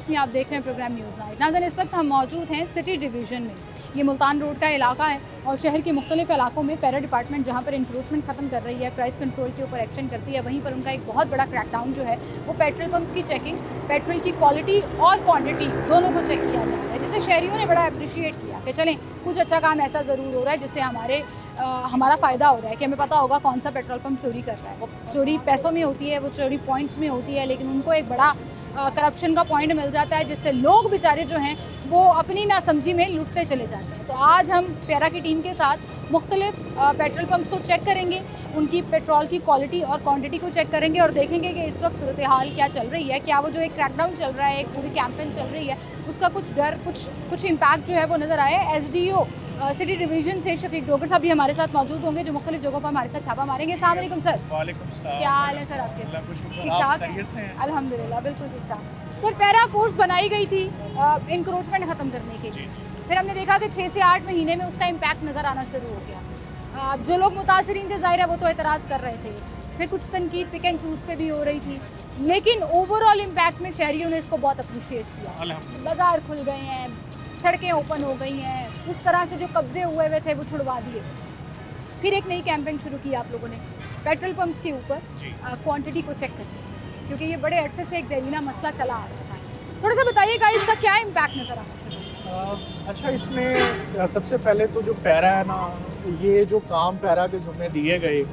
हाशमी, आप देख रहे हैं प्रोग्राम न्यूज़ नाइट। नाज़रीन, इस वक्त हम मौजूद हैं सिटी डिवीज़न में। ये मुल्तान रोड का इलाका है और शहर के मुख्तलिफ इलाकों में पैरा डिपार्टमेंट जहाँ पर इंक्रोचमेंट ख़त्म कर रही है, प्राइस कंट्रोल के ऊपर एक्शन करती है, वहीं पर उनका एक बहुत बड़ा क्रैकडाउन जो है वो पेट्रोल पम्प्स की चेकिंग, पेट्रोल की क्वालिटी और क्वांटिटी दोनों को चेक किया जा रहा है, जिसे शहरियों ने बड़ा अप्रिशिएट किया कि चलें कुछ अच्छा काम ऐसा ज़रूर हो रहा है जिससे हमारा फ़ायदा हो रहा है कि हमें पता होगा कौन सा पेट्रोल पम्प चोरी कर रहा है। वो चोरी पैसों में होती है, वो चोरी पॉइंट्स में होती है, लेकिन उनको एक बड़ा करप्शन का पॉइंट मिल जाता है जिससे लोग बेचारे जो हैं वो अपनी नासमझी में लुटते चले जाते हैं। तो आज हम पैरा की टीम के साथ मुख्तलिफ पेट्रोल पम्प्स को चेक करेंगे, उनकी पेट्रोल की क्वालिटी और क्वांटिटी को चेक करेंगे और देखेंगे कि इस वक्त सूरत हाल क्या चल रही है। क्या वो जो एक क्रैकडाउन चल रहा है, एक पूरी कैंपेन चल रही है, उसका कुछ डर, कुछ इम्पैक्ट जो है वो नज़र आया है। SDO सिटी डिवीज़न से शफीक डोगर साहब भी हमारे साथ मौजूद होंगे जो मुख्तलिफ जगहों पर हमारे साथ छापा मारेंगे। अस्सलाम वालेकुम सर। वालेकुम सलाम। क्या हाल है सर आपके? ठीक ठाक? अल्हम्दुलिल्लाह बिल्कुल ठीक ठाक। सर, पैरा फोर्स बनाई गई थी इंक्रोचमेंट ख़त्म करने के लिए, फिर हमने देखा कि 6 से 8 महीने में उसका इम्पैक्ट नज़र आना शुरू हो गया। जो लोग मुतासरीन थे ज़ाहिर है वो तो एतराज़ कर रहे थे, फिर कुछ तनकीद पिक एंड चूज़ पे भी हो रही थी, लेकिन ओवरऑल इम्पैक्ट में शहरियों ने इसको बहुत अप्रिशिएट किया। बाज़ार खुल गए हैं, सड़कें ओपन हो गई हैं, उस तरह से जो कब्जे हुए हुए थे वो छुड़वा दिए। फिर एक नई कैंपेन शुरू की आप लोगों ने पेट्रोल पंप्स के ऊपर क्वांटिटी को चेक करके, क्योंकि ये बड़े अरसे से एक देरीना मसला चला आ रहा था। थोड़ा सा बताइएगा इसका क्या इम्पैक्ट नज़र आ रहा है? अच्छा, इसमें सबसे पहले तो जो पैरा है ना, ये जो काम पैरा के ज़िम्मे दिए गए,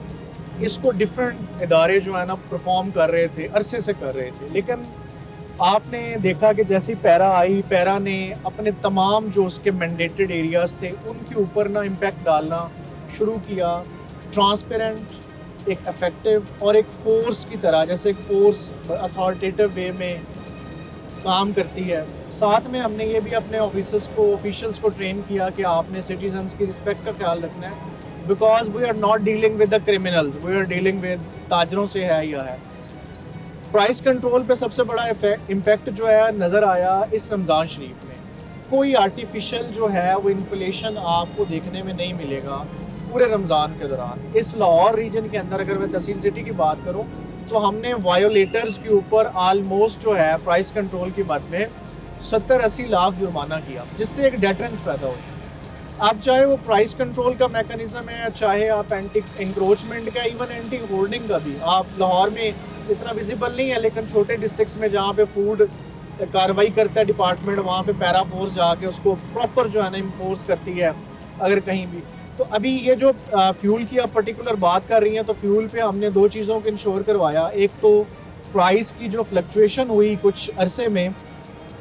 इसको डिफरेंट इदारे जो है ना परफॉर्म कर रहे थे, अरसे से कर रहे थे, लेकिन आपने देखा कि जैसे ही पैरा आई, पैरा ने अपने तमाम जो उसके मैंडेटेड एरियाज़ थे उनके ऊपर ना इम्पैक्ट डालना शुरू किया। ट्रांसपेरेंट, एक इफेक्टिव और एक फ़ोर्स की तरह, जैसे एक फ़ोर्स अथॉरिटेटिव वे में काम करती है। साथ में हमने ये भी अपने ऑफिशियल्स को ट्रेन किया कि आपने सिटीजन्स की रिस्पेक्ट का ख्याल रखना है, because we are not dealing with the criminals, we are dealing with ताजरों से है या है। प्राइस कंट्रोल पे सबसे बड़ा इम्पैक्ट जो है नज़र आया इस रमज़ान शरीफ में। कोई आर्टिफिशियल जो है वो इन्फ्लेशन आपको देखने में नहीं मिलेगा पूरे रमज़ान के दौरान। इस लाहौर रीजन के अंदर अगर मैं तहसील सिटी की बात करूं तो हमने वायोलेटर्स के ऊपर आलमोस्ट जो है प्राइस कंट्रोल की मद में 70-80 लाख जुर्माना किया, जिससे एक डेटरेंस पैदा हुई। आप चाहे वो प्राइस कंट्रोल का मैकेनिज्म है, चाहे आप एंटी इंक्रोचमेंट का, इवन एंटी होर्डिंग का भी। आप लाहौर में इतना विजिबल नहीं है, लेकिन छोटे डिस्ट्रिक्ट्स में जहाँ पे फूड कार्रवाई करता है डिपार्टमेंट, वहाँ पे पैरा फोर्स जाके उसको प्रॉपर जो है ना इन्फोर्स करती है अगर कहीं भी। तो अभी ये जो फ्यूल की आप पर्टिकुलर बात कर रही हैं, तो फ्यूल पे हमने 2 चीज़ों को इंश्योर करवाया। एक तो प्राइस की जो फ्लक्चुएशन हुई कुछ अरसे में,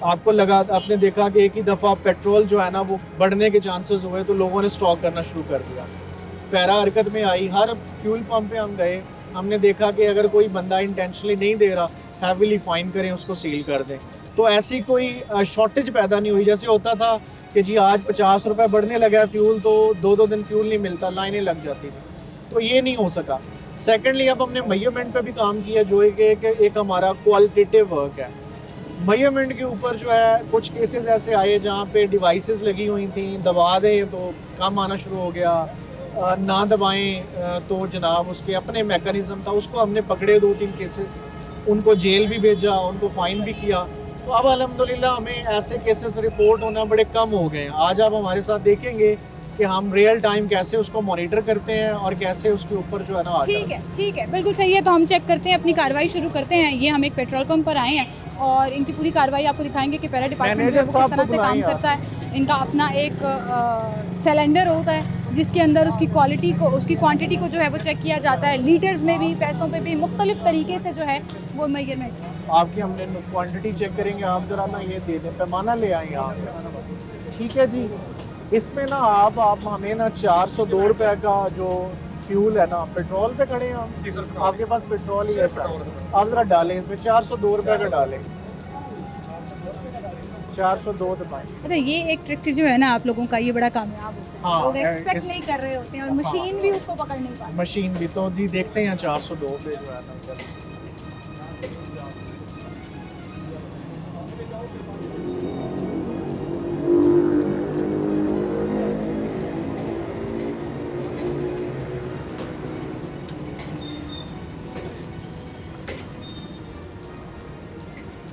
आपने देखा कि एक ही दफ़ा पेट्रोल जो है ना वो बढ़ने के चांसेस हुए, तो लोगों ने स्टॉक करना शुरू कर दिया। पैरा हरकत में आई, हर फ्यूल पंप पे हम गए, हमने देखा कि अगर कोई बंदा इंटेंशनली नहीं दे रहा, हैवीली फाइन करें, उसको सील कर दें। तो ऐसी कोई शॉर्टेज पैदा नहीं हुई। जैसे होता था कि जी आज 50 रुपये बढ़ने लगा है फ्यूल, तो 2-2 दिन फ्यूल नहीं मिलता, लाइनें लग जाती थी, तो ये नहीं हो सका। सेकेंडली अब हमने मेजरमेंट पे भी काम किया, जो एक हमारा क्वालिटेटिव वर्क है। मेजरमेंट के ऊपर जो है कुछ केसेस ऐसे आए जहाँ पे डिवाइसेस लगी हुई थी, दबा दें तो कम आना शुरू हो गया, ना दबाएं तो जनाब उसके अपने मैकेनिज़्म था, उसको हमने पकड़े 2-3 केसेस, उनको जेल भी भेजा, उनको फ़ाइन भी किया। तो अब अल्हम्दुलिल्लाह हमें ऐसे केसेस रिपोर्ट होना बड़े कम हो गए हैं। आज आप हमारे साथ देखेंगे कि हम रियल टाइम कैसे उसको मॉनिटर करते हैं और कैसे उसके ऊपर जो है ना। ठीक है, बिल्कुल सही है। तो हम चेक करते हैं, अपनी कार्रवाई शुरू करते हैं। ये हम एक पेट्रोल पंप पर आए हैं और इनकी पूरी कार्रवाई आपको दिखाएंगे कि पैरा डिपार्टमेंट जो है वो किस तरह से काम करता है। इनका अपना एक सिलेंडर होता है जिसके अंदर उसकी क्वांटिटी को जो है वो चेक किया जाता है, लीटर्स में भी, पैसों पे भी, मुख्तलिफ तरीके से जो है वो मेजरमेंट। आपकी हमने क्वांटिटी चेक करेंगे, आप जरा ना ये दे दें, पैमाना ले आए आप। ठीक है जी, इसमें ना आप हमें ना 402 रुपये का जो फ्यूल है ना, पेट्रोल पे खड़े हैं हम, आपके पास पेट्रोल ही है, आप जरा डालें इसमें 402 रुपये का डालें, 402 दबाएं। अच्छा, ये एक ट्रिक जो है ना आप लोगों का, ये बड़ा कामयाब होता है। हाँ, लोग एक्सपेक्ट नहीं कर रहे होते हैं और मशीन भी उसको पकड़ नहीं पाती। मशीन भी तो जी देखते हैं 402 पे जो है ना।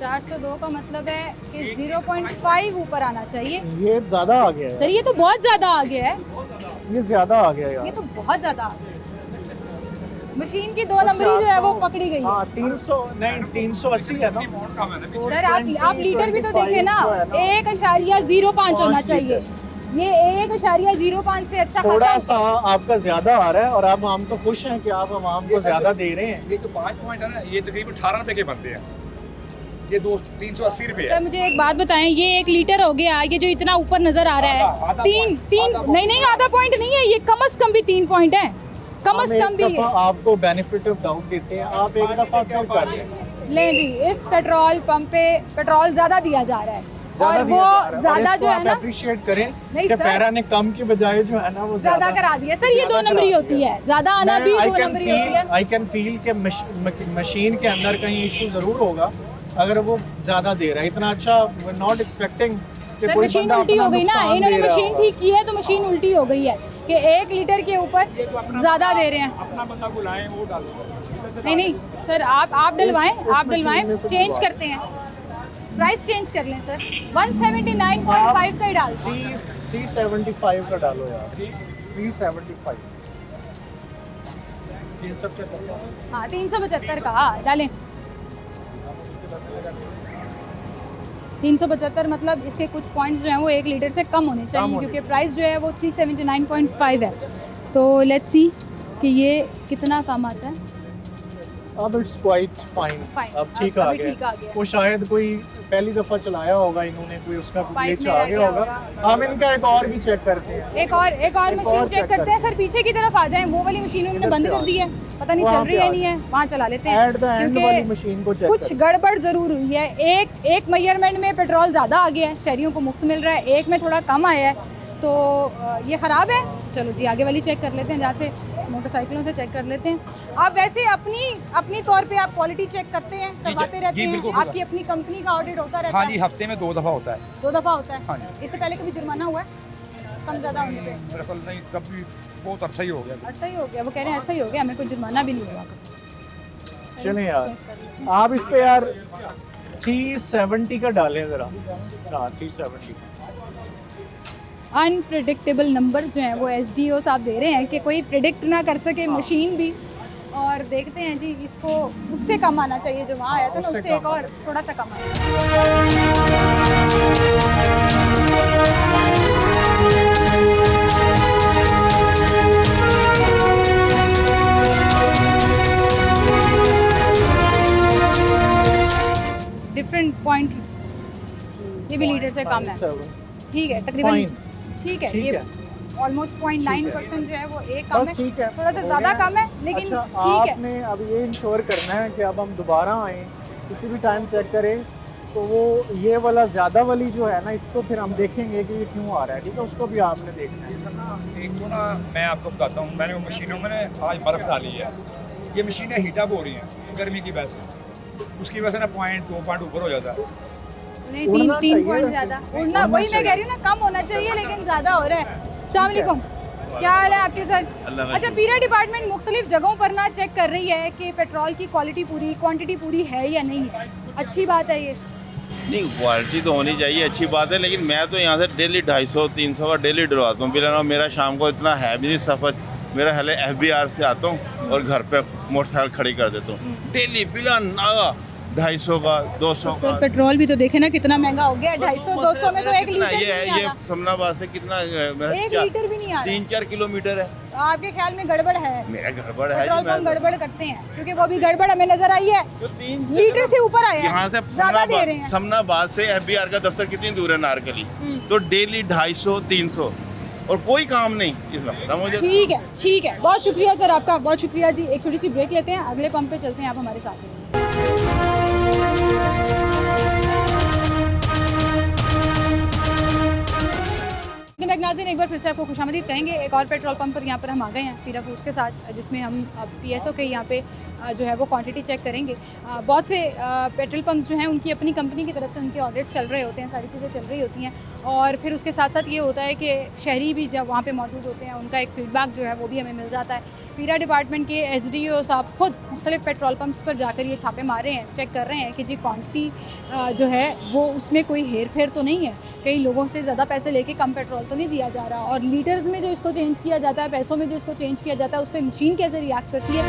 402 का मतलब है कि 0.5 ऊपर आना चाहिए। ये ज़्यादा आ गया है, सर ये तो बहुत ज़्यादा आ गया है, ये ज़्यादा आ गया ये यार। तो बहुत ज़्यादा आ गया। मशीन की 2 नंबरी जो है वो पकड़ी गई है। हाँ 300 नहीं 380 है ना। सर आप लीटर भी तो देखें ना, 1.05 होना चाहिए। ये 1.05 से अच्छा थोड़ा खासा सा आपका ज्यादा आ रहा है और अब हम तो खुश हैं कि आप आवाम को ज्यादा दे रहे हैं। ये जो 5 पॉइंट है ना, ये तकरीबन 18 रुपए के बनते हैं। ये 380 रुपए सर है। मुझे एक बात बताएं, ये 1 लीटर हो गया, ये जो इतना ऊपर नजर आ रहा है, आधा तीन point, आधा नहीं आधा पॉइंट नहीं है, ये कम से कम भी 3 पॉइंट है, कम हम से कम एक भी दफा है। आपको बेनिफिट ऑफ डाउट देते हैं, आप एक दफा फिर कर लें। ले जी, इस पेट्रोल पंप पे पेट्रोल ज्यादा दिया जा रहा है और वो ज्यादा जो है ना अप्रिशिएट करें नहीं कि सर। पैरा ने कम की बजाय जो है ना वो ज्यादा करा दिया। सर ये 2 नंबरी होती है, ज्यादा आना भी 2 नंबरी होती है। आई कैन फील के मशीन के अंदर कहीं इशू जरूर होगा अगर वो ज्यादा दे रहा है। इतना अच्छा नॉट एक्सपेक्टिंग कि सर कोई मशीन बंदा उल्टी अपना हो गई ना, नुकसान इन्होंने दे रहा मशीन होगा। ठीक की है तो मशीन उल्टी हो गई है कि 1 लीटर के ऊपर ज्यादा दे रहे हैं। अपना बंदा बुलाएं, वो डालो। नहीं सर आप डलवाएं, चेंज करते हैं, प्राइस चेंज कर लें सर। 179.5 का ही डाल दो। 375 का डालो यार, 375। 375। हाँ 375 का डालें। 375 मतलब इसके कुछ पॉइंट्स जो हैं वो 1 लीटर से कम होने चाहिए क्योंकि प्राइस जो है वो 379.5 है। तो लेट्स सी कि ये कितना कम आता है। अब इट्स क्वाइट फाइन, Fine, अब ठीक आ अभी ठीक आ गया। गया। वो शायद कोई पहली दफा चलाया होगा इन्होंने, कोई उसका Pipe ग्लिच में आ रह गया गया होगा। होगा। हम इनका एक और भी चेक करते हैं। एक और मशीन चेक करते हैं सर। पीछे की तरफ आ जाएं, वो वाली मशीन उन्होंने बंद कर दी है, पता नहीं चल रही है नहीं है, वहाँ चला लेते हैं एट द एंड वाली मशीन को चेक कुछ गड़बड़ जरूर हुई है। एक मेजरमेंट में पेट्रोल ज़्यादा आ गया है, शहरियों को मुफ्त मिल रहा है, एक में थोड़ा कम आया है, तो ये ख़राब है। चलो जी आगे वाली चेक कर लेते हैं, जहाँ से मोटरसाइकिलों से चेक कर लेते हैं। आप वैसे अपनी तौर पे आप क्वालिटी चेक करते हैं, करवाते रहते जी, हैं? बिल्कुल। आपकी अपनी कंपनी का ऑडिट होता रहता हाँ है? जी, हफ्ते में 2 दफ़ा होता है। 2 दफ़ा होता है। हाँ जी। इससे पहले कभी जुर्माना हुआ है कम ज़्यादा होने पे? मेरे ख्याल नहीं, तब भी बहुत अच्छा ही हो गया। ऐसा ही हो गया, वो कह रहे हैं ऐसा ही हो गया, हमें कोई जुर्माना भी नहीं हुआ। चलें यार, चेक कर लेते हैं। आप इस पे यार 370 का डालें ज़रा। हाँ 370। अनप्रिडिक्टेबल नंबर जो हैं वो एसडीओ साहब दे रहे हैं कि कोई प्रिडिक्ट ना कर सके मशीन भी। और देखते हैं जी, इसको उससे कम आना चाहिए जो वहाँ आया था ना, उससे उससे एक कम और थोड़ा सा कम आया। डिफरेंट पॉइंट, ये भी लीटर से कम है। 0.97 ठीक है तकरीबन, Fine. ठीक है, ठीक ये है। ऑलमोस्ट 0.9% जो है वो एक कम है, बस ठीक है, थोड़ा सा हो ज़्यादा गया। कम है लेकिन अच्छा, ठीक है। आपने अब ये इंश्योर करना है कि अब हम दोबारा आएँ किसी भी टाइम चेक करें तो वो ये वाला ज़्यादा वाली जो है ना, इसको फिर हम देखेंगे कि ये क्यों आ रहा है, ठीक है, उसको भी आपने देखना है। सर ना, एक तो ना मैं आपको बताता हूँ, मैंने वो मशीनों में आज बर्फ़ डाली है। ये मशीनें हीटअप हो रही हैं गर्मी की वजह से, उसकी वजह से ना 2 पॉइंट ऊपर हो जाता है। नहीं उड़ना 3 चाहिए पॉइंट वैसे। ज़्यादा उड़ना, उड़ना वही मैं चाहिए। कह रही हूँ ना, कम होना चाहिए लेकिन ज़्यादा हो रहा है। अस्सलाम वालेकुम, क्या हाल है आपके सर? अच्छा, पीरा डिपार्टमेंट मुख्तलिफ जगहों पर ना चेक कर रही है कि पेट्रोल की क्वांटिटी पूरी है या नहीं है। अच्छी बात है ये? नहीं, क्वालिटी तो होनी चाहिए, अच्छी बात है, लेकिन मैं तो यहाँ से डेली 250-300 का डेली डलवाता हूँ। बिना मेरा शाम को इतना है भी नहीं सफ़र, मेरा हले FBR से आता हूँ और घर पे मोटरसाइकिल खड़ी कर देता हूँ डेली बिना नागा 250 का 200 का। सर पेट्रोल भी तो देखे ना कितना महंगा हो गया, 250-200 में तो 1 कितना लीटर ये भी है, नहीं ये आता। समनाबाद से कितना 1 लीटर भी नहीं आ रहा। 3-4 किलोमीटर है। आपके ख्याल में गड़बड़ है? मेरा गड़बड़ है पेट्रोल जी, पंप मैं गड़बड़ करते हैं क्योंकि वो भी गड़बड़ हमें नजर आई है, लीटर से ऊपर आया है, यहाँ से ज़्यादा दे रहे हैं। समनाबाद से FBR का दफ्तर कितनी दूर है नारकली, तो डेली 250-300 और कोई काम नहीं, इसमें खत्म हो जाता है। ठीक है, बहुत शुक्रिया सर आपका, बहुत शुक्रिया जी। एक छोटी सी ब्रेक लेते हैं, अगले पंप पे चलते हैं, आप हमारे साथ हैं। नाज़रीन, एक बार फिर से आपको खुशामदीद कहेंगे। एक और पेट्रोल पंप पर यहाँ पर हम आ गए हैं पीरा फूड्स के साथ, जिसमें हम अब PSO के यहाँ पे जो है वो क्वांटिटी चेक करेंगे। बहुत से पेट्रोल पंप्स जो हैं उनकी अपनी कंपनी की तरफ से उनके ऑडिट चल रहे होते हैं, सारी चीज़ें चल रही होती हैं और फिर उसके साथ साथ ये होता है कि शहरी भी जब वहाँ पे मौजूद होते हैं उनका एक फ़ीडबैक जो है वो भी हमें मिल जाता है। पीरा डिपार्टमेंट के एसडीओ साहब खुद मुख्तलिफ पेट्रोल पंप्स पर जाकर ये छापे मारे हैं, चेक कर रहे हैं कि जी क्वांटिटी जो है वो उसमें कोई हेर फेर तो नहीं है, कई लोगों से ज़्यादा पैसे लेके कम पेट्रोल तो नहीं दिया जा रहा, और लीटर्स में जो इसको चेंज किया जाता है, पैसों में जो इसको चेंज किया जाता है, उस पर मशीन कैसे रिएक्ट करती है।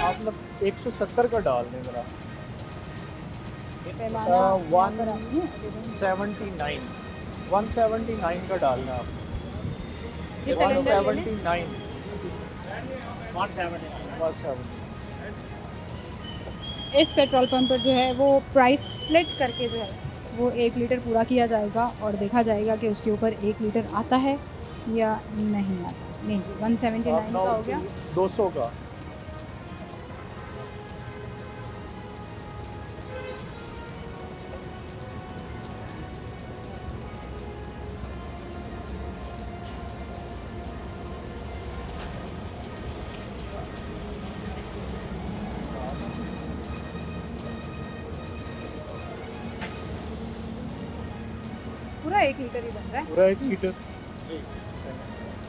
आप लोग 170 का डाल दें ज़रा। पैमाना यहाँ पर आनी है। 179 का डालना आप। ये सिलेंडर ले लें। 170 इस पेट्रोल पंप पर जो है वो प्राइस स्प्लिट करके जो है वो 1 लीटर पूरा किया जाएगा और देखा जाएगा कि उसके ऊपर 1 लीटर आता है या नहीं आता। नहीं जी, 179 का हो गया। 200 का। पूरा 1 लीटर ही बन रहा है। पूरा 1 लीटर।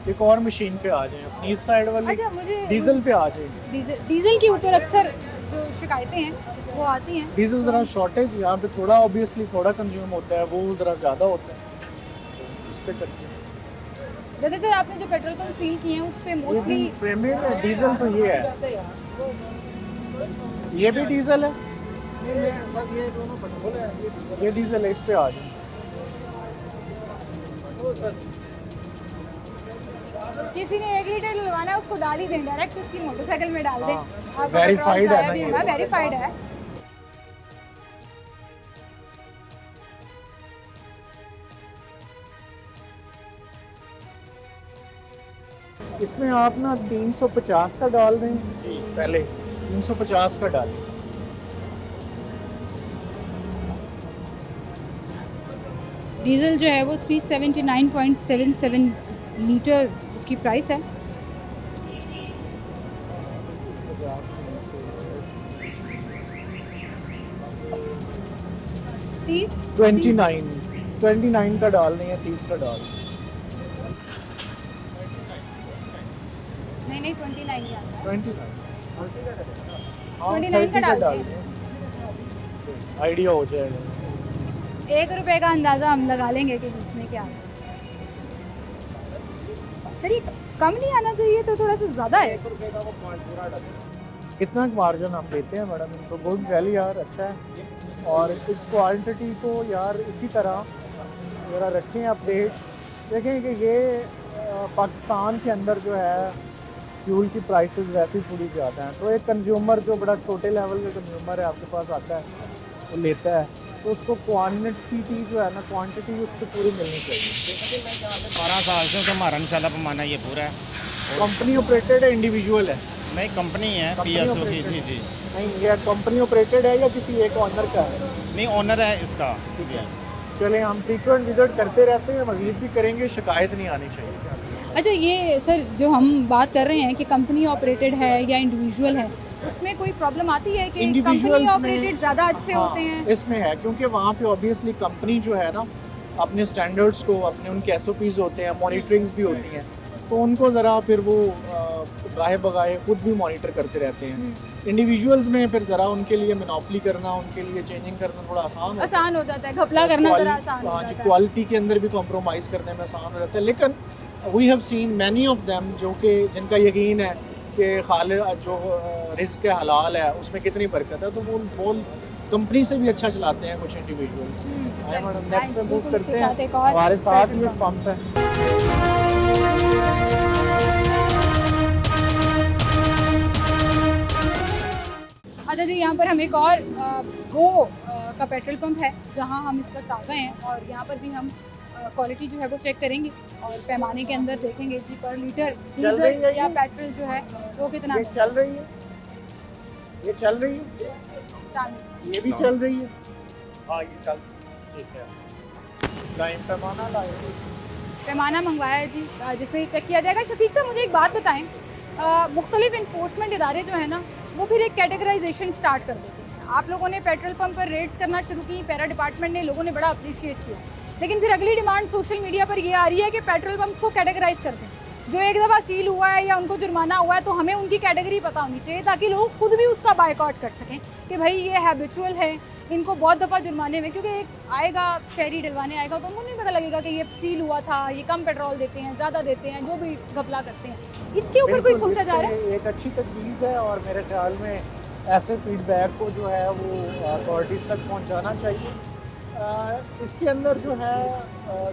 एक और मशीन पे आ जाएं, अपनी इस साइड वाली अच्छा, मुझे डीजल पे आ जाएंगे। डीजल के ऊपर अक्सर जो शिकायतें हैं वो आती हैं। डीजल ज़रा शॉर्टेज यहाँ पे थोड़ा ऑब्वियसली थोड़ा कंज्यूम होता है, वो ज़रा ज़्यादा होता है, तो इस पे करते हैं। ज़्यादातर आपने जो पेट्रोल पंप फील किए हैं उस पर मोस्टली प्रीमियम है डीजल, तो ये है, ये भी डीजल है, ये डीजल है, इस पे आ जाए। किसी ने 1 लीटर डलवाना है उसको डाल ही दें, डायरेक्ट उसकी मोटरसाइकिल में डाल दें। आपका वेरीफाइड पेट्रोल है ना भी ये? होगा, वेरीफाइड है। इसमें आप ना 350 का डाल दें पहले, 350 का डालें। डीजल जो है वो 379.77 लीटर उसकी प्राइस है। 29 का डाल दें या 30 का डाल दें। नहीं 29 ही आता है। 29 29 का डाल दें। आइडिया हो जाएगा। 1 रुपए का अंदाज़ा हम लगा लेंगे कि इसमें क्या है। सर ये कम नहीं आना चाहिए, तो थोड़ा सा ज़्यादा है। कितना मार्जिन हम देते हैं मैडम इनको? गुड वैल्यू यार, अच्छा है। और इस क्वांटिटी को यार इसी तरह ज़रा रखें अपडेट। देखें कि ये पाकिस्तान के अंदर जो है फ्यूल की प्राइसेस वैसे ही थोड़ी ज़्यादा हैं, तो एक कंज्यूमर जो बड़ा छोटे लेवल का कंज्यूमर है आपके पास आता है, वो लेता है, तो उसको क्वांटिटी जो है ना, क्वांटिटी उसको पूरी मिलनी चाहिए। 12 साल से तो हमारा इंशाल्लाह पैमाना ये पूरा है। कंपनी ऑपरेटेड है, इंडिविजुअल है? नहीं, कंपनी है कंपनी PSO की। operated जी है। जी नहीं, ये कंपनी ऑपरेटेड है या किसी एक ऑनर का है? नहीं, ओनर है इसका। ठीक है, चले हम फ्रीक्वेंट विजिट करते रहते हैं, मज़ीद भी करेंगे, शिकायत नहीं आनी चाहिए। अच्छा, ये सर जो हम बात कर रहे हैं कि कंपनी ऑपरेटेड है या इंडिविजुअल है, उसमें कोई प्रॉब्लम आती है कि कंपनी इंडिविजुअल्स ऑपरेटेड ज़्यादा अच्छे होते हैं? इसमें है, क्योंकि वहाँ पे ऑब्वियसली कंपनी जो है ना अपने स्टैंडर्ड्स को, अपने उनके SOPs होते हैं, मॉनिटरिंग्स भी होती हैं, तो उनको ज़रा फिर वो गाहे बगाहे खुद भी मॉनिटर करते रहते हैं। इंडिविजुअल्स में फिर ज़रा उनके लिए मोनोपोली करना, उनके लिए चेंजिंग करना थोड़ा आसान हो जाता है, घपला करना ज़रा आसान हो हाँ जी, जाता है। क्वालिटी के अंदर भी कॉम्प्रोमाइज़ करने में आसान हो जाता है। लेकिन we have seen many of them जो कि जिनका यकीन है कि खाले जो रिस्क है हलाल है, उसमें कितनी बरकत है, तो वो कंपनी से भी अच्छा चलाते हैं कुछ इंडिविजुअल्स। आए मैडम, नेक्स्ट पे मूव करते हैं। हमारे साथ ही एक पंप है। अच्छा जी, यहाँ पर हम एक और गो का पेट्रोल पंप है जहाँ हम इस वक्त आ गए हैं, और यहाँ पर भी हम क्वालिटी जो है वो चेक करेंगे और पैमाने के अंदर देखेंगे जी पर लीटर चल रही है डीजल या ये? पेट्रोल जो है वो कितना ये चल रही है, ये चल रही है, ये भी चल रही है। हाँ, ये चल, ठीक है। लाइन पैमाना लाए। पैमाना मंगवाया है जी, जिसमें चेक किया जाएगा। शफीक साहब, मुझे एक बात बताएं मुख्तलिफ इन्फोर्समेंट इदारे जो है ना वो फिर एक कैटेगराइजेशन स्टार्ट कर देते हैं। आप लोगों ने पेट्रोल पंप पर रेड्स करना शुरू की, पैरा डिपार्टमेंट ने, लोगों ने बड़ा अप्रिशिएट किया, लेकिन फिर अगली डिमांड सोशल मीडिया पर ये आ रही है कि पेट्रोल पंप्स को कैटेगराइज कर दें। जो एक दफ़ा सील हुआ है या उनको जुर्माना हुआ है तो हमें उनकी कैटेगरी पता होनी चाहिए ताकि लोग खुद भी उसका बायकॉट कर सकें कि भाई ये हैबिचुअल है, इनको बहुत दफ़ा जुर्माने में, क्योंकि एक आएगा शहरी डलवाने आएगा तो उनको नहीं पता लगेगा कि ये सील हुआ था, ये कम पेट्रोल देते हैं, ज़्यादा देते हैं, जो भी घपला करते हैं। इसके ऊपर कोई सोचा जा रहा है? एक अच्छी तजवीज़ है और मेरे ख्याल में ऐसे फीडबैक को जो है वो अथॉरिटीज़ तक पहुंचाना चाहिए। इसके अंदर जो है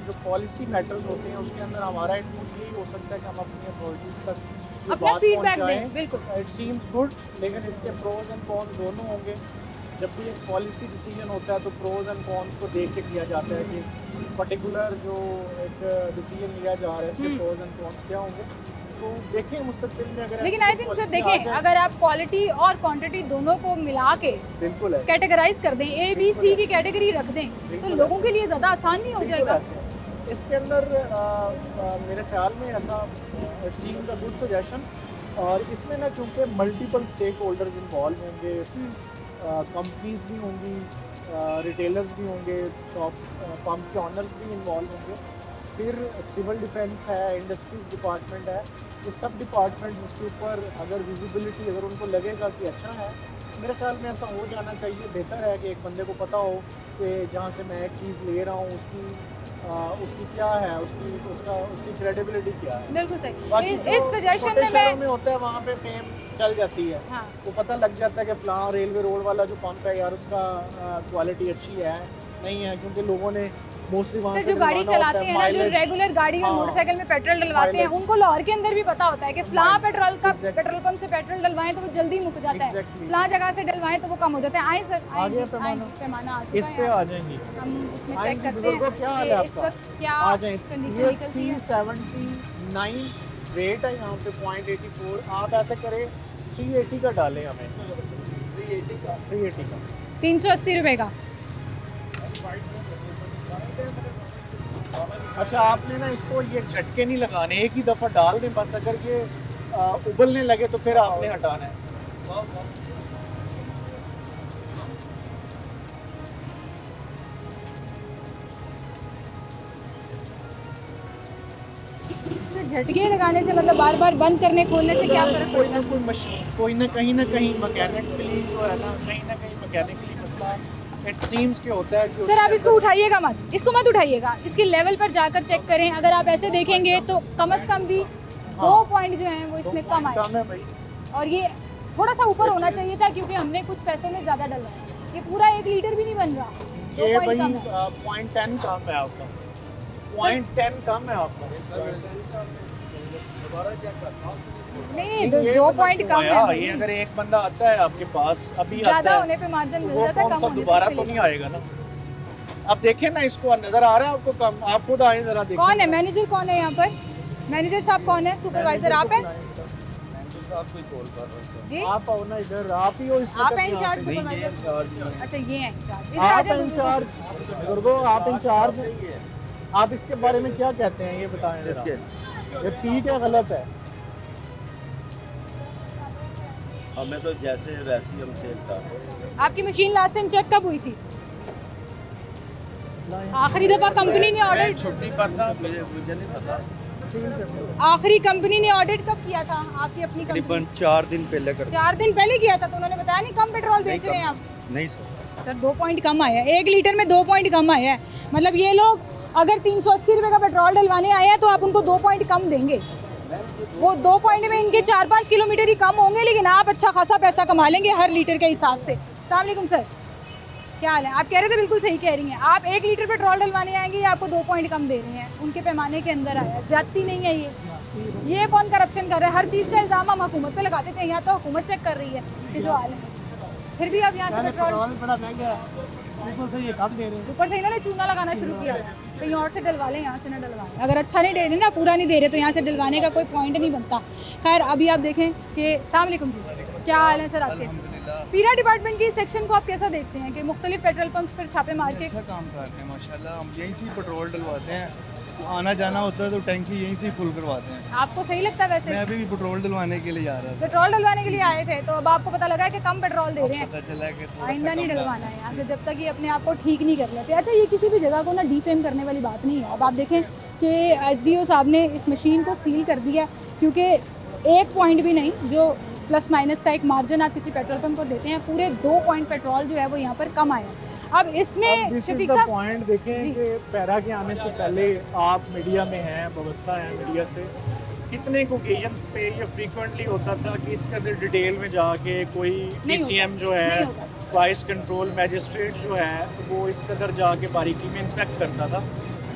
जो पॉलिसी मैटर्स होते हैं उसके अंदर हमारा इनपुट यही हो सकता है कि हम अपनी अथॉरिटीज़ तक ये अपना बात फीडबैक पहुंचाएं। दें, बिल्कुल। इट सीम्स गुड, लेकिन इसके प्रोज एंड कॉन्स दोनों होंगे। जब भी एक पॉलिसी डिसीजन होता है तो प्रोज एंड कॉन्स को देख के किया जाता है कि इस पर्टिकुलर जो एक डिसीजन लिया जा रहा है इसके प्रोज एंड कॉन्स क्या होंगे। तो देखें मुस्तकबिल में अगर लेकिन ऐसी आई कोई थिंक सर policy आ देखें, जाए- अगर आप क्वालिटी और क्वांटिटी दोनों को मिला के बिल्कुल है, कैटेगराइज कर दें, ए बी सी की कैटेगरी रख दें तो बिल्कुल लोगों के लिए ज़्यादा आसान नहीं हो बिल्कुल जाएगा। ऐसे है। इसके अंदर मेरे ख्याल में ऐसा it seems a good suggestion. और इसमें ना चूँकि मल्टीपल स्टेक होल्डर्स इन्वॉल्व होंगे, कंपनीज भी होंगी, रिटेलर्स भी होंगे, शॉप पंप के ऑनर्स भी इन्वॉल्व होंगे, फिर सिविल डिफेंस है, इंडस्ट्रीज डिपार्टमेंट है, ये सब डिपार्टमेंट इसके ऊपर अगर विजिबिलिटी अगर उनको लगेगा कि अच्छा है, मेरे ख्याल में ऐसा हो जाना चाहिए। बेहतर है कि एक बंदे को पता हो कि जहाँ से मैं एक चीज़ ले रहा हूँ उसकी क्या है, उसकी क्रेडिबिलिटी क्या है। बिल्कुल सही। बाकी इस सजेशन छोटे में शहरों मैं में होता है वहाँ पे फेम चल जाती है, हाँ वो पता लग जाता है कि फलां रेलवे रोड वाला जो पंप है यार उसका क्वालिटी अच्छी है नहीं है, क्योंकि लोगों ने मोस्टली वहाँ तो से जो गाड़ी डलवाना होता चलाते है, हैं ना, जो mileage- रेगुलर गाड़ी में हाँ। मोटरसाइकिल में पेट्रोल डलवाते हैं, Mileage। उनको लाहौर के अंदर भी पता होता है कि फलां पेट्रोल का Exactly। पेट्रोल पंप से पेट्रोल डलवाएं तो वो जल्दी मुक जाता है, Exactly। फलां जगह से डलवाएं तो वो कम हो जाता है। आए सर, आ गया आए पैमाना? पैमाना आ इस चुका पे है। आ जाएंगी, हम इसमें आएंगी चेक करते बुजुर्गों, हैं क्या हाल है कि इस आपका? वक्त क्या आ जाएं। कंडीशन ये निकलती है। 379 रेट है यहाँ पे 0.84। आप ऐसे करें 380 का डालें हमें, 380 का 380 रुपये का। अच्छा आपने ना इसको ये झटके नहीं लगाने, एक ही दफ़ा डाल दें बस। अगर ये उबलने लगे तो फिर आपने हटाना है। तो झटके लगाने से मतलब बार बार बंद करने खोलने से क्या फर्क कोई पड़ता ना है? कोई मशीन, कोई ना कहीं मैकेनिकली जो है ना कहीं मैकेनिकली मसला है। इट सीम्स के होता है कि सर आप इसको उठाइएगा मत, इसको मत उठाइएगा, इसके लेवल पर जाकर चेक करें। अगर आप ऐसे देखेंगे तो कम से कम भी 2 पॉइंट जो हैं वो इसमें कम आए, कम है भाई। और ये थोड़ा सा ऊपर होना चाहिए था क्योंकि हमने कुछ पैसों में ज़्यादा डलवाया। ये पूरा 1 लीटर भी नहीं बन रहा, 2 ये पॉइंट भाई कम है। 0.10 कम है आपका, 0.10 कम है आपका। नहीं, 2 पॉइंट कम आया, है। ये अगर एक बंदा आता है आपके पास अभी आता ज़्यादा है होने पे मार्जिन मिल वो जाता है, कौन कम सा होने पे दोबारा तो चलिए। नहीं आएगा ना। अब देखें ना, इसको नजर आ रहा है आपको कम? आप खुद आए जरा देखें। कौन है मैनेजर, कौन है यहाँ पर? मैनेजर साहब कौन है? सुपरवाइजर आप हैं जी? आप आओ ना इधर, आप ही हो इस आप वक्त हैं यहाँ इंचार्ज पे। सुपरवाइजर? अच्छा ये हैं इंचार्ज। इधर आ आप जाओ इंचार्ज बुजुर्गो, आप इंचार्ज आप इसके बारे में क्या कहते हैं ये बताएं जरा। ये ठीक है गलत है? हमें तो जैसे वैसे ही हम सेल कर। आपकी मशीन लास्ट टाइम चेक कब हुई थी? आखिरी दफा कंपनी ने ऑडिट, छुट्टी पर था, मुझे नहीं पता। आखिरी कंपनी ने ऑडिट कब किया था आपकी अपनी कंपनी? तकरीबन 4 दिन पहले कर 4 दिन पहले किया था, तो उन्होंने बताया नहीं कम पेट्रोल बेच रहे हैं आप? नहीं सर। सर 2 पॉइंट कम आया है, 1 लीटर में 2 पॉइंट कम आया है। मतलब ये लोग अगर 380 रुपये का पेट्रोल डलवाने आए हैं तो आप उनको 2 पॉइंट कम देंगे। वो 2 पॉइंट में इनके 4-5 किलोमीटर ही कम होंगे, लेकिन आप अच्छा खासा पैसा कमा लेंगे हर लीटर के हिसाब से। अस्सलाम वालेकुम सर, क्या हाल है? आप कह रहे थे, बिल्कुल सही कह रही हैं। आप 1 लीटर पेट्रोल डलवाने आएंगे या आपको 2 पॉइंट कम दे रहे हैं, उनके पैमाने के अंदर आया है। ज्यादती नहीं है ये कौन करप्शन कर रहा है? हर चीज़ का इल्ज़ाम हम हुकूमत पे लगाते थे, यहाँ तो हुकूमत चेक कर रही है कि जो हाल है। फिर भी आप यहाँ से पेट्रोल बड़ा महंगा है, बिल्कुल सही है, कम दे रहे हैं। ऊपर से इन्होंने चूना लगाना शुरू किया, कहीं और से डलवा लें, यहाँ से ना डलवाएं। अगर अच्छा नहीं दे रहे ना, पूरा नहीं दे रहे, तो यहाँ से डलवाने का कोई पॉइंट नहीं बनता। खैर अभी आप देखें कि अस्सलाम वालेकुम जी, क्या हाल है सर आपके? पीरा डिपार्टमेंट की सेक्शन को आप कैसा देखते हैं कि मुख्तलिफ पेट्रोल पंप्स पर छापे मार के? अच्छा काम कर रहे हैं माशाल्लाह। हम यही चीज़ पेट्रोल डलवाते हैं आना जाना होता है तो टैंकी यहीं से फुल करवाते हैं। आपको सही लगता है मैं वैसे? अभी भी पेट्रोल डलवाने के लिए जा रहा था, पेट्रोल डलवाने के लिए आए थे तो अब आपको पता लगा है कि कम पेट्रोल दे रहे हैं। पता चला कि थोड़ा आइंदा सा नहीं कम डलवाना है यहाँ से जब तक ये अपने आप को ठीक नहीं कर लेते। अच्छा, ये किसी भी जगह को ना डिफेम करने वाली बात नहीं है। अब आप देखें कि SDO साहब ने इस मशीन को सील कर दिया क्योंकि एक पॉइंट भी नहीं, जो प्लस माइनस का एक मार्जिन आप किसी पेट्रोल पंप को देते हैं, पूरे 2 पॉइंट पेट्रोल जो है वो यहाँ पर कम आया। अब इसमें दिस इज शफीक द साहब, पॉइंट। देखें जी। कि पैरा के आने से पहले आप मीडिया में हैं, व्यवस्था है मीडिया से, कितने ओकेजन्स पे ये फ्रीक्वेंटली होता था कि इसके अंदर डिटेल में जाके कोई नहीं DCM जो नहीं है, होता। प्राइस कंट्रोल मैजिस्ट्रेट जो है, वो इसके अंदर जाके बारीकी में इंस्पेक्ट करता था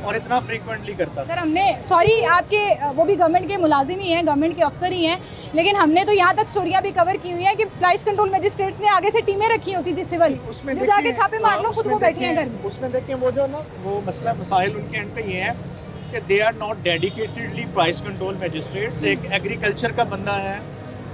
और इतना फ्रीक्वेंटली करता था। सर हमने, सॉरी आपके वो भी गवर्नमेंट के मुलाजिम ही हैं, गवर्नमेंट के अफसर ही हैं, लेकिन हमने तो यहाँ तक स्टोरियाँ भी कवर की हुई हैं कि प्राइस कंट्रोल मैजिस्ट्रेट्स ने आगे से टीमें रखी होती थी सिविल, उसमें जो जाके देखें, छापे मार लो, खुद उसमें वो बैठी हैं घर देखें, में। उसमें देखें वो जो ना वो मसला मसाइल उनके एंड पे ये है कि they are not dedicatedly price control magistrates. एक एग्रीकल्चर का बंदा है,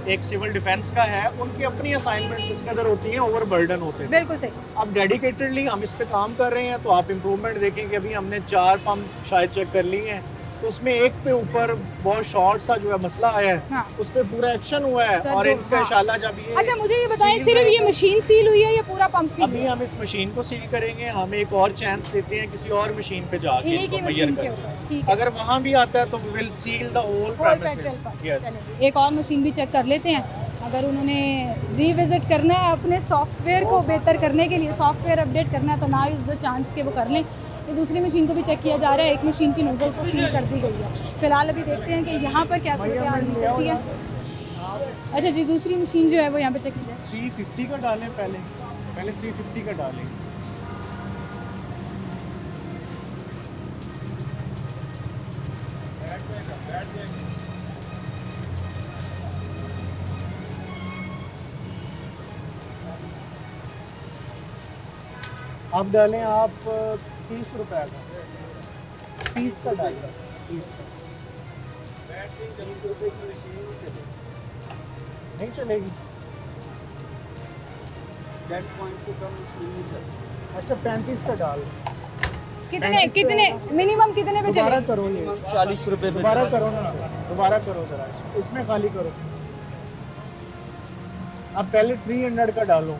एक सिविल डिफेंस का है, उनकी अपनी असाइनमेंट्स इस कदर होती हैं, ओवर बर्डन होते हैं। बिल्कुल सही। अब डेडिकेटेडली हम इस पे काम कर रहे हैं तो आप इम्प्रूवमेंट देखें कि अभी हमने 4 पंप शायद चेक कर ली हैं, तो उसमें एक पे ऊपर बहुत शॉर्ट सा जो है मसला आया है, हाँ। उस पर पूरा एक्शन हुआ है सर, और जो- इनका हाँ। इंशाल्लाह जब ये अच्छा मुझे ये बताएं, सील सिर्फ ये रहेगा- मशीन सील हुई है या पूरा पंप सील अभी हम इस मशीन को सील करेंगे, हम एक और चांस देते हैं किसी और मशीन पे जाके इन्हीं इनको की मैयर मशीन के करके। ऊपर? ठीक है। अगर वहाँ भी आता है तो we will seal the whole whole premises. Petrol yes. चलें, एक और मशीन भी चेक कर लेते हैं। अगर उन्होंने रिविजिट करना है अपने सॉफ्टवेयर को बेहतर करने के लिए, सॉफ्टवेयर अपडेट करना है, तो ना इज़ द चांस कि वो कर लें। ये दूसरी मशीन को भी चेक किया जा रहा है, एक मशीन की नोजल को सील कर दी गई है। फिलहाल अभी देखते हैं कि यहाँ पर क्या सूरत हाल होती है। अच्छा जी, दूसरी मशीन जो है वो यहाँ पे चेक की जाए। 350 का डालें पहले 350 का डालें। अब डालें आप 30 रुपए का, 30 का डालें, 30 का। नहीं चलेगी। अच्छा 35 का डाल। कितने कितने मिनिमम कितने पे दोबारा चले? करो ये, 40 रुपए पे दोबारा करो ना, दोबारा करो जरा, इसमें खाली करो। अब पहले 300 का डालो।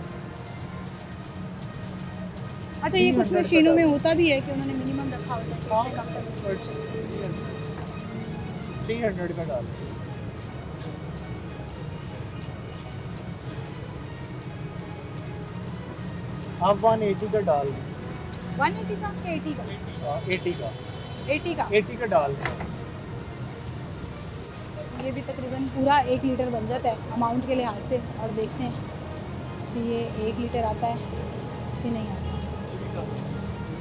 अच्छा, ये कुछ 300 मशीनों में का होता भी है कि उन्होंने मिनिमम रखा होता है कि हाँ, इससे कम कर दो। 300 का डालो। अब 180 का डाल दो। 180 का कि 80 का? 80 का, 80 का। 80 का डाल दो। ये भी तकरीबन पूरा 1 लीटर बन जाता है अमाउंट के लिहाज से। और देखते हैं कि ये 1 लीटर आता है कि नहीं आता।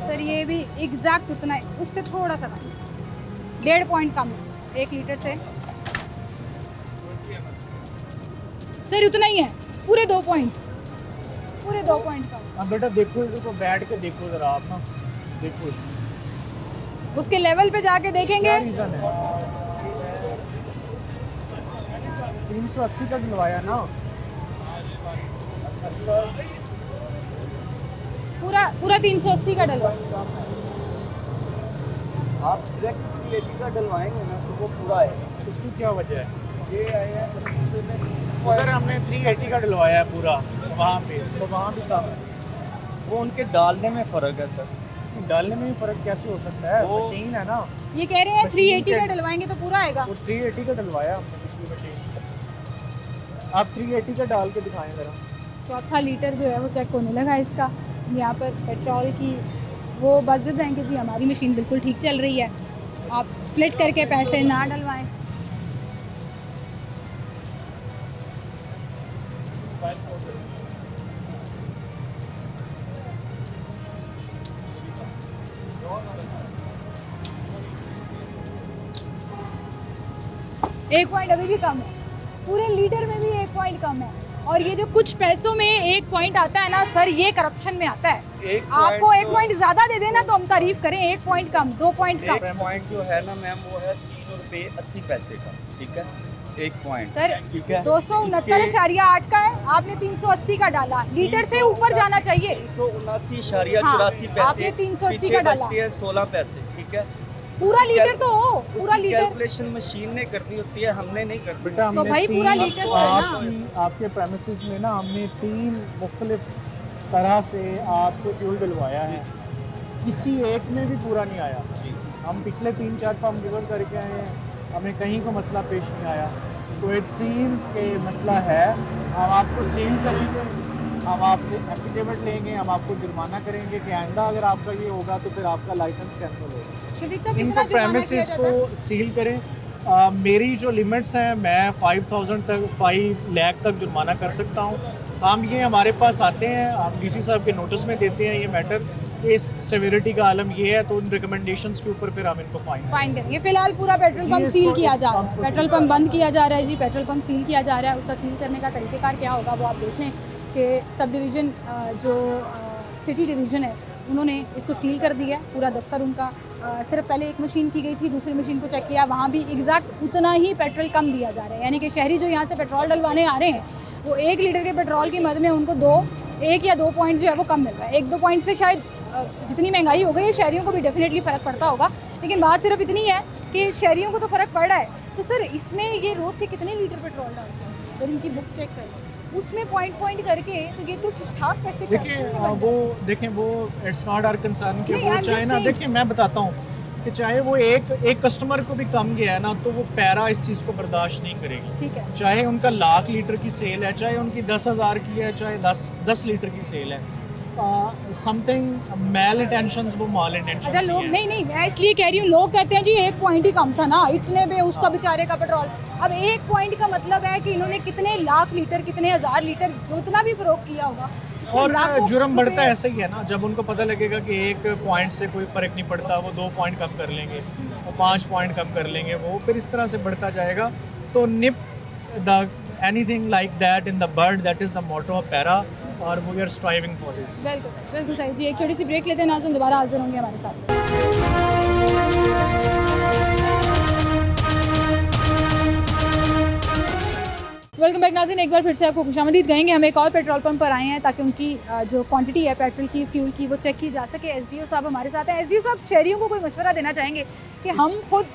सर ये भी एग्जैक्ट उतना है, उससे थोड़ा सा कम, 1.5 पॉइंट कम है 1 लीटर से। सर उतना ही है, पूरे 2 पॉइंट, पूरे 2 पॉइंट कम। अब बेटा देखो, इसको बैठ के देखो जरा आप ना, देखो उसके लेवल पे जाके देखेंगे। क्या रीज़न है। 380 का दिलवाया ना, पूरा पूरा 380 का डलवा। आप डायरेक्ट 380 का डलवाएंगे ना तो वो पूरा है। उसकी क्या वजह है? ये आया उधर हमने 380 का डलवाया है पूरा, वहाँ पे तो वहाँ भी कम है। वो उनके डालने में फ़र्क है सर। डालने में भी फर्क कैसे हो सकता है? वो- मशीन है ना, ये कह रहे हैं मशीन 380 का के- डलवाएंगे तो पूरा आएगा। वो 380 का डलवाया हमने पिछली मशीन। आप 380 का डाल के दिखाएं जरा। चौथा लीटर जो है वो चेक होने लगा इसका। यहाँ पर पेट्रोल की वो बजट है कि जी हमारी मशीन बिल्कुल ठीक चल रही है, आप स्प्लिट करके पैसे ना डलवाएं। एक पॉइंट अभी भी कम है, पूरे लीटर में भी 1 पॉइंट कम है। और ये जो कुछ पैसों में 1 पॉइंट आता है ना सर, ये करप्शन में आता है। आपको 1 पॉइंट ज्यादा दे देना तो हम तारीफ करें, 1 पॉइंट कम, 2 पॉइंट कम। एक पॉइंट जो है ना मैम वो है 3 रुपये 80 पैसे का, ठीक है, 1 पॉइंट। सर ठीक है, 269.8 का है, आपने 380 का डाला, लीटर से ऊपर जाना चाहिए। 379.84 हाँ, पैसे, आपने 380 पीछे का डाला। बचती है 16 पैसे, ठीक है। पूरा लीटर तो हो, पूरा लीटर कैलकुलेशन मशीन ने करनी होती है, हमने नहीं करनी बेटा तो हमने भाई पूरा तीन- लीटर तो है ना। आपके प्रेमिसेस में ना हमने 3 मुख्तलिफ तरह से आपसे फ्यूल डलवाया है, किसी एक में भी पूरा नहीं आया। जी। हम पिछले 3-4 पंप डिलीवर करके आए हैं, हमें कहीं को मसला पेश नहीं आया। तो इट सीम्स के मसला है, हम आपको सील करेंगे, हम आपसे एफिडेविट लेंगे, हम आपको जुर्माना करेंगे कि आइंदा अगर आपका ये होगा तो फिर आपका लाइसेंस कैंसिल होगा। चलिए, तब इनको कितना जुर्माना किया प्रेमिसेस जाता है? को सील करें। मेरी जो लिमिट्स हैं, मैं 5,000 तक 5 लाख तक जुर्माना कर सकता हूँ। हम ये हमारे पास आते हैं, हम डीसी साहब के नोटिस में देते हैं ये मैटर, इस सेवेरिटी का आलम ये है, तो उन रिकमेंडेशंस के ऊपर फिर हम इनको फाइन करेंगे। फिलहाल पूरा पेट्रोल पंप ये सील इसको- किया इस जा रहा पंप है, को पेट्रोल सील पंप किया बंद किया जा रहा है जी, पेट्रोल पंप सील किया जा रहा है। उसका सील करने का तरीक़ेकार क्या होगा वो आप देख लें कि सब डिवीज़न जो सिटी डिवीज़न है उन्होंने इसको सील कर दिया है। पूरा दफ्तर उनका सिर्फ पहले एक मशीन की गई थी, दूसरी मशीन को चेक किया, वहाँ भी एग्जैक्ट उतना ही पेट्रोल कम दिया जा रहा है। यानी कि शहरी जो यहाँ से पेट्रोल डलवाने आ रहे हैं वो 1 लीटर के पेट्रोल की मद में उनको 1 या 2 पॉइंट जो है वो कम मिल रहा है। 1-2 पॉइंट से शायद जितनी महंगाई हो गई है शहरियों को भी डेफिनेटली फ़र्क पड़ता होगा, लेकिन बात सिर्फ इतनी है कि शहरियों को तो फ़र्क पड़ रहा है। तो सर इसमें ये रोज़ के कितने लीटर पेट्रोल डालते हैं? अगर इनकी बुक्स चेक करें उसमें पॉइंट करके तो ये तो ठीक ठाक कैसे देखिए वो इट्स नॉट आवर कंसर्न कि नहीं, वो I'm चाहे just ना, saying- देखिए मैं बताता हूँ कि चाहे वो एक कस्टमर को भी कम गया है ना, तो वो पैरा इस चीज़ को बर्दाश्त नहीं करेगी। ठीक है। चाहे उनका 1,00,000 लीटर की सेल है, चाहे उनकी 10,000 की है, चाहे 10 लीटर की सेल है, समथिंग मैल इंटेंशंस वो माल अच्छा इंटेंशंस लोग नहीं मैं इसलिए कह रही हूँ, लोग कहते हैं जी 1 पॉइंट ही कम था ना, इतने में उसका बेचारे का पेट्रोल। अब 1 पॉइंट का मतलब है कि इन्होंने कितने लाख लीटर, कितने हज़ार लीटर जितना भी फरोख्त किया होगा। उसमें और लाखों जुर्म बढ़ता रुपए- ऐसा ही है ना, जब उनको पता लगेगा कि 1 पॉइंट से कोई फ़र्क नहीं पड़ता, वो 2 पॉइंट कम कर लेंगे, वो 5 पॉइंट कम कर लेंगे, वो फिर इस तरह से बढ़ता जाएगा। तो nip the anything like that in the bud, that is the motto of PARA, और we are striving for this. बिल्कुल सही जी। एक छोटी सी ब्रेक लेते हैं, नाज़रीन दोबारा हाजिर होंगे हमारे साथ। वेलकम बैक नाज़रीन, एक बार फिर से आपको खुशामदीद कहेंगे। हम एक और पेट्रोल पंप पर आए हैं ताकि उनकी जो क्वांटिटी है पेट्रोल की, फ्यूल की, वो चेक की जा सके। एसडीओ साहब हमारे साथ हैं। एसडीओ साहब, शहरियों को कोई मशवरा देना चाहेंगे कि हम खुद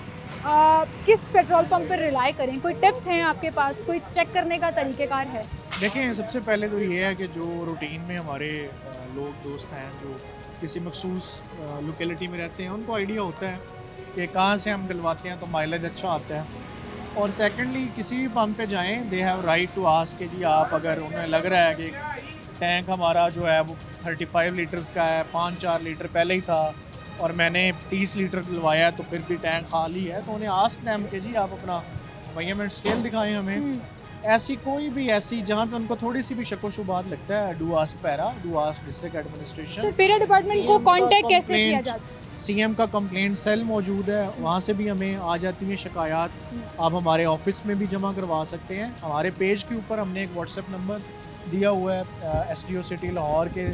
किस पेट्रोल पंप पर रिलाई करें? कोई टिप्स हैं आपके पास? कोई चेक करने का तरीक़ेकार है? देखें, सबसे पहले तो ये है कि जो रूटीन में हमारे लोग दोस्त हैं जो किसी मखसूस लोकेलिटी में रहते हैं, उनको आइडिया होता है कि कहाँ से हम डलवाते हैं तो माइलेज अच्छा आता है। और सेकेंडली किसी भी पंप पे जाएं, they have right to ask कि जी आप, अगर उन्हें लग रहा है कि टैंक हमारा जो है वो 35 लीटर्स का है, 5-4 लीटर पहले ही था और मैंने 30 लीटर डलवाया है तो फिर भी टैंक खाली है, तो उन्हें आस्क दैम कि जी आप अपना मेजरमेंट स्केल दिखाएं हमें। ऐसी कोई भी ऐसी जहाँ पे उनको थोड़ी सी भी शक्को शुबात लगता है, do ask para, do ask district administration. Para department को कांटेक्ट कैसे किया जाता है? सीएम का कंप्लेंट सेल मौजूद है, वहाँ से भी हमें आ जाती हैं शिकायत। आप हमारे ऑफिस में भी जमा करवा सकते हैं। हमारे पेज के ऊपर हमने एक व्हाट्सएप नंबर दिया हुआ है एसडीओ सिटी लाहौर के,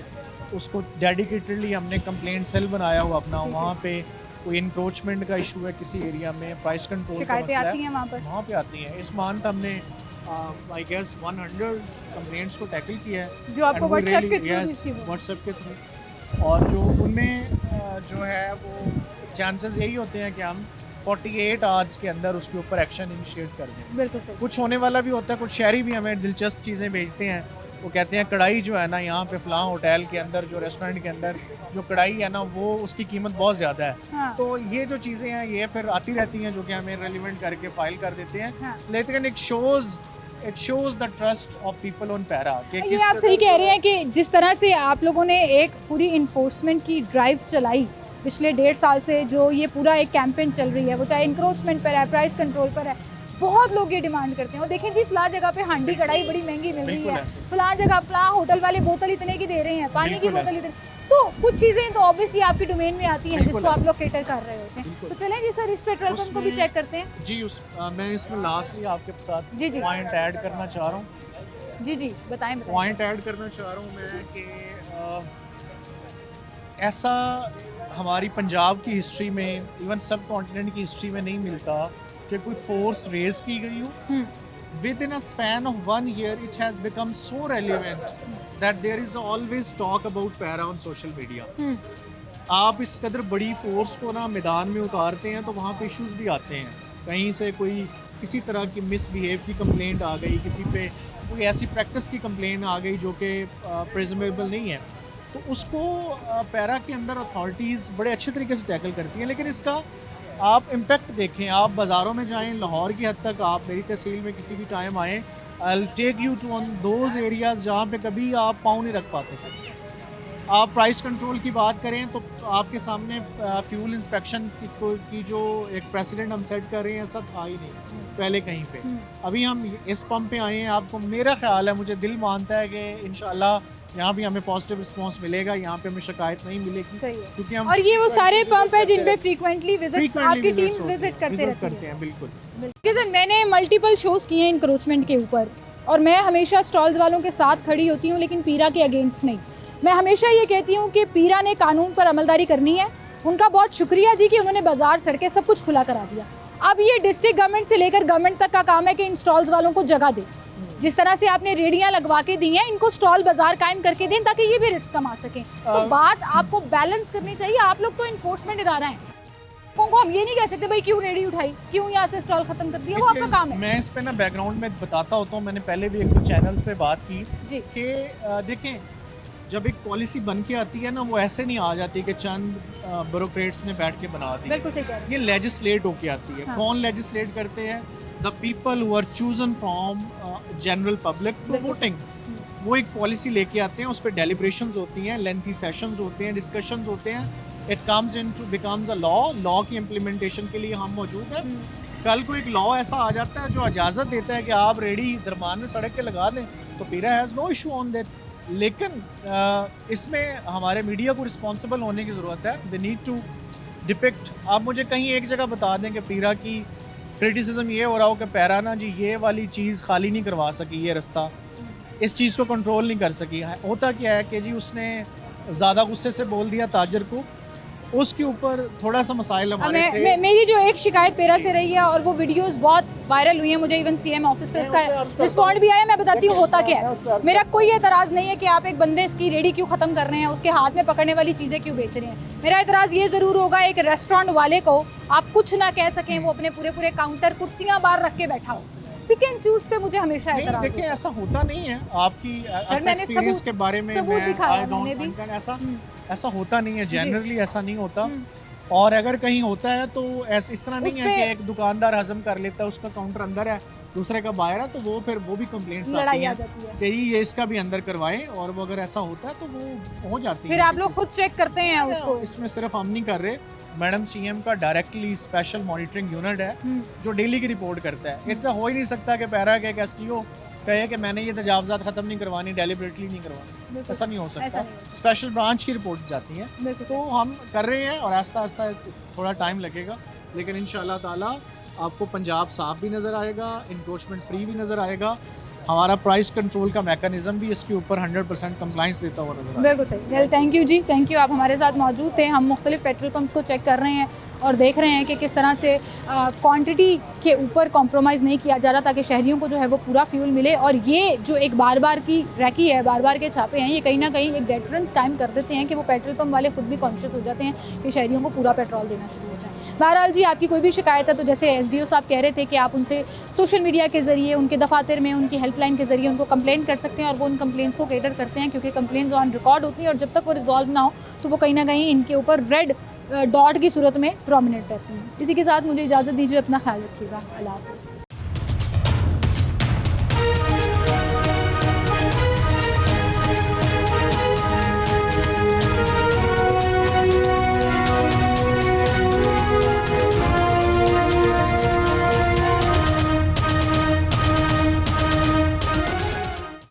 उसको डेडिकेटेडली हमने कंप्लेंट सेल बनाया हुआ अपना। वहाँ पे कोई इंक्रोचमेंट का इशू है किसी एरिया में, प्राइस कंट्रोल का शिकायतें मसला आती है, हैं वहाँ पर? वहाँ पे आती हैं। इस मंथ हमने आई गेस 100 कंप्लेंट्स को टैकल किया है, जो आपको व्हाट्सएप के थ्रू रिसीव हो? व्हाट्सएप के थ्रू। और जो उनमें जो है वो चांसेस यही होते हैं कि हम 48 आवर्स के अंदर उसके ऊपर एक्शन इनिशिएट कर दें। बिल्कुल सही। कुछ होने वाला भी होता है, कुछ शहरी भी हमें दिलचस्प चीज़ें भेजते हैं। वो कहते हैं कढ़ाई जो है ना यहाँ पे फ़लाँ होटल के अंदर, जो रेस्टोरेंट के अंदर जो कढ़ाई है ना, वो उसकी कीमत बहुत ज़्यादा है। हाँ। तो ये जो चीज़ें हैं ये फिर आती रहती हैं, जो कि हमें रेलिवेंट करके फाइल कर देते हैं। हाँ। लेकिन it shows the trust of people on para कि ये किस आप सही कह रहे हैं कि जिस तरह से आप लोगों ने एक पूरी इन्फोर्समेंट की ड्राइव चलाई पिछले 1.5 साल से, जो ये पूरा एक कैंपेन चल रही है, वो चाहे इंक्रोचमेंट पर है, प्राइस कंट्रोल पर है, बहुत लोग ये डिमांड करते हैं। और देखें जी, फला जगह पे हांडी कढ़ाई बड़ी महंगी मिल रही बिल्कुल है, ऐसे। फला जगह फला होटल वाले बोतल इतने की दे रहे हैं, पानी की बिल्कुल बोतल ऐसे। इतने। तो कुछ चीज़ें तो ऑब्वियसली आपकी डोमेन में आती हैं बिल्कुल जिसको आप ऐसे। लोग कैटर कर रहे होते हैं। बिल्कुल। तो चलें जी सर, इस पेट्रोल पंप को भी उसमें- चेक करते हैं। जी मैं इसमें लास्टली आपके साथ जी, जी। पॉइंट ऐड करना चाह रहा हूँ। जी बताएं। पॉइंट ऐड करना चाह रहा हूँ मैं कि ऐसा हमारी पंजाब की हिस्ट्री में, इवन सब कॉन्टिनेंट की हिस्ट्री में नहीं मिलता कि कोई फोर्स रेज की गई हो। Within a span of 1 year, it has become so relevant that there is always talk about para on social media. आप इस कदर बड़ी फोर्स को ना मैदान में उतारते हैं तो वहाँ पे इश्यूज भी आते हैं। कहीं से कोई किसी तरह की मिसबिहेव की कंप्लेंट आ गई, किसी पे कोई ऐसी प्रैक्टिस की कंप्लेंट आ गई जो कि प्रेजेंटेबल नहीं है, तो उसको पैरा के अंदर अथॉरिटीज़ बड़े अच्छे तरीके से टैकल करती हैं। लेकिन इसका आप इम्पेक्ट देखें, आप बाज़ारों में जाएं, लाहौर की हद तक आप मेरी तहसील में किसी भी टाइम आएँ, I will take you to on those areas जहाँ पे कभी आप पाँव नहीं रख पाते थे। आप प्राइस कंट्रोल की बात करें तो आपके सामने फ्यूल इंस्पेक्शन की जो एक प्रेसिडेंट हम सेट कर रहे हैं, ऐसा था ही नहीं पहले कहीं पे। अभी हम इस पंप पे आए हैं, आपको मेरा ख्याल है, मुझे दिल मानता है कि इंशाल्लाह यहाँ भी हमें पॉजिटिव रिस्पांस मिलेगा, यहाँ पे हमें शिकायत नहीं मिलेगी, क्योंकि हम और ये वो सारे पंप है जिन पे फ्रीक्वेंटली विजिट आपकी टीम विजिट करते रहती है। बिल्कुल। सर, मैंने मल्टीपल शोज़ किए हैं इंक्रोचमेंट के ऊपर और मैं हमेशा स्टॉल्स वालों के साथ खड़ी होती हूँ, लेकिन पीरा के अगेंस्ट नहीं। मैं हमेशा ये कहती हूँ कि पीरा ने कानून पर अमलदारी करनी है। उनका बहुत शुक्रिया जी कि उन्होंने बाजार सड़कें सब कुछ खुला करा दिया। अब ये डिस्ट्रिक्ट गवर्नमेंट से लेकर गवर्नमेंट तक का काम है कि इन स्टॉल्स वालों को जगह दे। जिस तरह से आपने रेडियां लगवा के दी हैं, इनको स्टॉल बाजार कायम करके दें ताकि ये भी रिस्क कमा सकें। तो बात आपको बैलेंस करनी चाहिए। आप लोग तो इन्फोर्समेंट इदारा हैं, लोगों को हम ये नहीं कह सकते भाई क्यों रेडी उठाई, क्यों यहाँ से स्टॉल खत्म कर दिया, वो आपका काम है। मैं इस पे ना बैकग्राउंड में बताता होता हूँ, मैंने पहले भी एक दो चैनल्स पे बात की कि देखें, जब एक पॉलिसी बन के आती है ना, वो ऐसे नहीं आ जाती कि चंद ब्यूरोक्रेट्स ने बैठ के बना दी। बिल्कुल सही कह रहे हैं। ये लेजिस्लेट होके आती है। हाँ। कौन लेजिस्लेट करते हैं? The people who are chosen from general public through voting. वो एक पॉलिसी लेके आते हैं, उस पर डेलिब्रेशंस होती हैं, लेंथी सेशंस होते हैं, डिस्कशंस होते हैं, it comes into becomes a law. Law की इम्प्लीमेंटेशन के लिए हम मौजूद हैं। कल को एक लॉ ऐसा आ जाता है जो इजाज़त देता है कि आप रेडी दरमान में सड़क के लगा दें, तो पीरा has no issue on that. लेकिन इसमें हमारे मीडिया को रिस्पॉन्सिबल होने की ज़रूरत है। They need to depict. आप मुझे कहीं एक जगह बता दें कि पीरा की क्रिटिसिज्म ये हो रहा हो कि पैरा ना जी ये वाली चीज़ खाली नहीं करवा सकी, ये रास्ता, इस चीज़ को कंट्रोल नहीं कर सकी। होता क्या है कि जी उसने ज़्यादा गुस्से से बोल दिया ताजर को, उसके ऊपर थोड़ा सा मसाइल हमारे थे। मेरी जो एक शिकायत पेरा से रही है और वो वीडियोस बहुत वायरल हुई हैं, मुझे इवन सीएम ऑफिस से उसका रिस्पॉन्ड भी आया। मैं बताती हूँ होता क्या है। मेरा कोई एतराज़ नहीं है कि आप एक बंदे इसकी रेडी क्यों ख़त्म कर रहे हैं, उसके हाथ में पकड़ने वाली चीज़ें क्यों बेच रहे हैं। मेरा एतराज़ ये ज़रूर होगा एक रेस्टोरेंट वाले को आप कुछ ना कह सकें, वो अपने पूरे काउंटर कुर्सियाँ बाहर रख के बैठा हो। पिक एंड चूज पे मुझे हमेशा नहीं, देखिए ऐसा होता नहीं है। आपकी एक्सपीरियंस के बारे में ऐसा होता नहीं है। जनरली ऐसा नहीं होता। और अगर कहीं होता है तो ऐसा इस तरह नहीं है कि एक दुकानदार हजम कर लेता है, उसका काउंटर अंदर है, दूसरे का बाहर है, तो वो फिर वो भी कंप्लेंट्स आती हैं कि ये इसका भी अंदर करवाएं। और वो अगर ऐसा होता है तो वो हो जाती है। फिर आप लोग खुद चेक करते हैं उसको। इसमें सिर्फ हम नहीं कर रहे, मैडम सीएम का डायरेक्टली स्पेशल मॉनिटरिंग यूनिट है जो डेली की रिपोर्ट करता है। इतना हो ही नहीं सकता कि पैरा के एक एसटीओ कहे कि मैंने ये तजावजात ख़त्म नहीं करवानी, डेलिबरेटली नहीं करवानी, ऐसा नहीं हो सकता। स्पेशल ब्रांच की रिपोर्ट जाती है, तो हम कर रहे हैं और आस्ता आस्ता थोड़ा टाइम लगेगा, लेकिन इंशाल्लाह ताला आपको पंजाब साफ भी नज़र आएगा, इंक्रोचमेंट फ्री भी नज़र आएगा। हमारा प्राइस कंट्रोल का मैकेनिज्म भी इसके ऊपर 100% कंप्लाइंस देता हुआ नजर आएगा। बिल्कुल सही। वेल, थैंक यू जी, थैंक यू। आप हमारे साथ मौजूद थे। हम मुख्तलिफ पेट्रोल पंप्स को चेक कर रहे हैं और देख रहे हैं कि किस तरह से क्वांटिटी के ऊपर कॉम्प्रोमाइज़ नहीं किया जा रहा ताकि शहरियों को जो है वो पूरा फ्यूल मिले। और ये जो एक बार बार की रैकी है, बार बार के छापे हैं, ये कहीं ना कहीं एक डेटरेंस कायम कर देते हैं कि वो पेट्रोल पंप वाले खुद भी कॉन्शियस हो जाते हैं कि शहरियों को पूरा पेट्रोल देना शुरू हो जाए। बहरहाल जी, आपकी कोई भी शिकायत है तो जैसे एसडीओ साहब कह रहे थे कि आप उनसे सोशल मीडिया के ज़रिए, उनके दफातर में, उनकी हेल्पलाइन के ज़रिए उनको कंप्लेंट कर सकते हैं और वो उन कंप्लेंट्स को कैटर करते हैं, क्योंकि कंप्लेंट्स ऑन रिकॉर्ड होती हैं और जब तक वो रिजॉल्व ना हो तो वो कहीं ना कहीं इनके ऊपर रेड डॉट की सूरत में प्रोमिनेंट रहती हैं। इसी के साथ मुझे इजाज़त दीजिए, अपना ख्याल रखिएगा। अल्लाह हाफ़िज़।